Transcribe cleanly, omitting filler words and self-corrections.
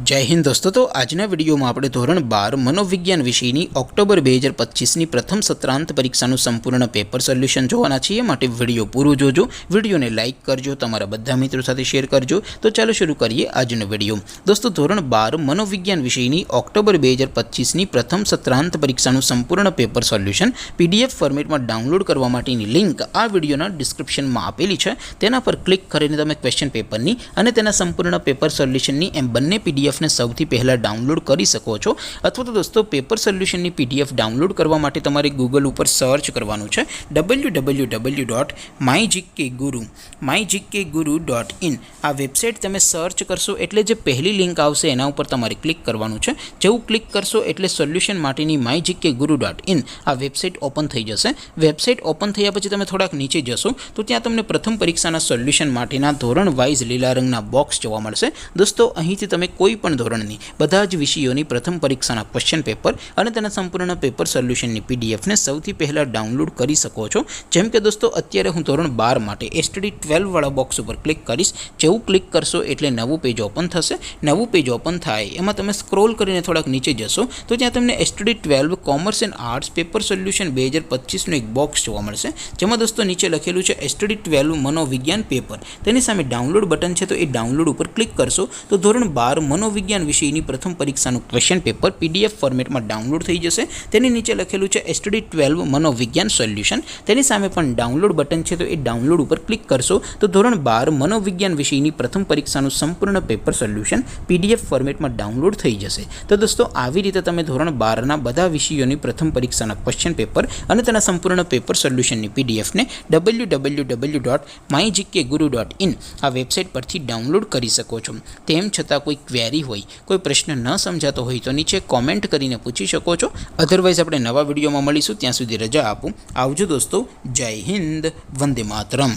जय हिंद दोस्तों। तो आजना विडियो में આપણે ધોરણ 12 મનોવિજ્ઞાન વિષયની ઓક્ટોબર 2025ની પ્રથમ સત્રાંત પરીક્ષાનું સંપૂર્ણ પેપર સોલ્યુશન જોવાના છીએ। માટે વિડિયો પૂરો જોજો, વિડિયોને લાઈક કરજો, તમારા બધા મિત્રો સાથે શેર કરજો। તો ચાલો શરૂ કરીએ આજનો વિડિયો। દોસ્તો ધોરણ 12 મનોવિજ્ઞાન વિષયની ઓક્ટોબર 2025ની પ્રથમ સત્રાંત પરીક્ષાનું સંપૂર્ણ પેપર સોલ્યુશન પીડીએફ ફોર્મેટમાં ડાઉનલોડ કરવા માટેની લિંક આ વિડિયોના ડિસ્ક્રિપ્શનમાં આપેલી છે। તેના પર ક્લિક કરીને તમે ક્વેશ્ચન પેપરની અને તેના સંપૂર્ણ પેપર સોલ્યુશનની એમ બંને પીડીએફ ने સૌથી પહેલા ડાઉનલોડ કરી શકો છો। અથવા તો દોસ્તો પેપર સોલ્યુશનની પીડીએફ ડાઉનલોડ કરવા માટે તમારે ગૂગલ ઉપર સર્ચ કરવાનું છે www.mygkguru.in। આ વેબસાઇટ તમે સર્ચ કરશો એટલે જે પહેલી લિંક આવશે એના ઉપર તમારે ક્લિક કરવાનું છે। જેવું ક્લિક કરશો એટલે સોલ્યુશન માટેની mygkguru.in આ વેબસાઇટ ઓપન થઈ જશે। વેબસાઇટ ઓપન થયા પછી તમે થોડાક નીચે જશો તો ત્યાં તમને પ્રથમ પરીક્ષાના સોલ્યુશન માટેના ધોરણ વાઇઝ લીલા રંગના બોક્સ જોવા મળશે। દોસ્તો અહીંથી તમે કોઈ પણ ધોરણની બધા જ વિષયોની પ્રથમ પરીક્ષાના ક્વેશ્ચન પેપર અને તેના સંપૂર્ણ પેપર સોલ્યુશનની પીડીએફને સૌથી પહેલા ડાઉનલોડ કરી શકો છો। જેમ કે દોસ્તો અત્યારે હું ધોરણ 12 માટે એસટીડી 12 વાળા બોક્સ ઉપર ક્લિક કરીશ। જેવું ક્લિક કરશો એટલે નવું પેજ ઓપન થશે। નવું પેજ ઓપન થાય એમાં તમે સ્ક્રોલ કરીને થોડાક નીચે જશો તો ત્યાં તમને STD 12 commerce and arts paper solution 2025નું એક બોક્સ જોવા મળશે। જેમાં દોસ્તો નીચે લખેલું છે એસટીડી 12 મનોવિજ્ઞાન પેપર। તેની સામે ડાઉનલોડ બટન છે, તો એ ડાઉનલોડ ઉપર ક્લિક કરશો તો ધોરણ 12 મનોવિજ્ઞાન વિષયની પ્રથમ પરીક્ષાનું ક્વેશ્ચન પેપર પીડીએફ ફોર્મેટમાં ડાઉનલોડ થઈ જશે। તેની નીચે લખેલું છે એસટીડી 12 મનોવિજ્ઞાન સોલ્યુશન। તેની સામે પણ ડાઉનલોડ બટન છે, તો એ ડાઉનલોડ ઉપર ક્લિક કરશો તો ધોરણ 12 મનોવિજ્ઞાન વિષયની પ્રથમ પરીક્ષાનું સંપૂર્ણ પેપર સોલ્યુશન પીડીએફ ફોર્મેટમાં ડાઉનલોડ થઈ જશે। તો દોસ્તો આવી રીતે તમે ધોરણ 12ના બધા વિષયોની પ્રથમ પરીક્ષાના ક્વેશ્ચન પેપર અને તેના સંપૂર્ણ પેપર સોલ્યુશનની પીડીએફને www.mygkguru.in આ વેબસાઇટ પરથી ડાઉનલોડ કરી શકો છો। તેમ છતાં કોઈ ક્વેરી હોય, કોઈ પ્રશ્ન ન સમજાતો હોય તો નીચે કોમેન્ટ કરીને પૂછી શકો છો। અધરવાઇઝ આપણે નવા વિડીયોમાં મળીશું, ત્યાં સુધી રજા આપું। આવજો દોસ્તો, જય હિન્દ, વંદે માતરમ।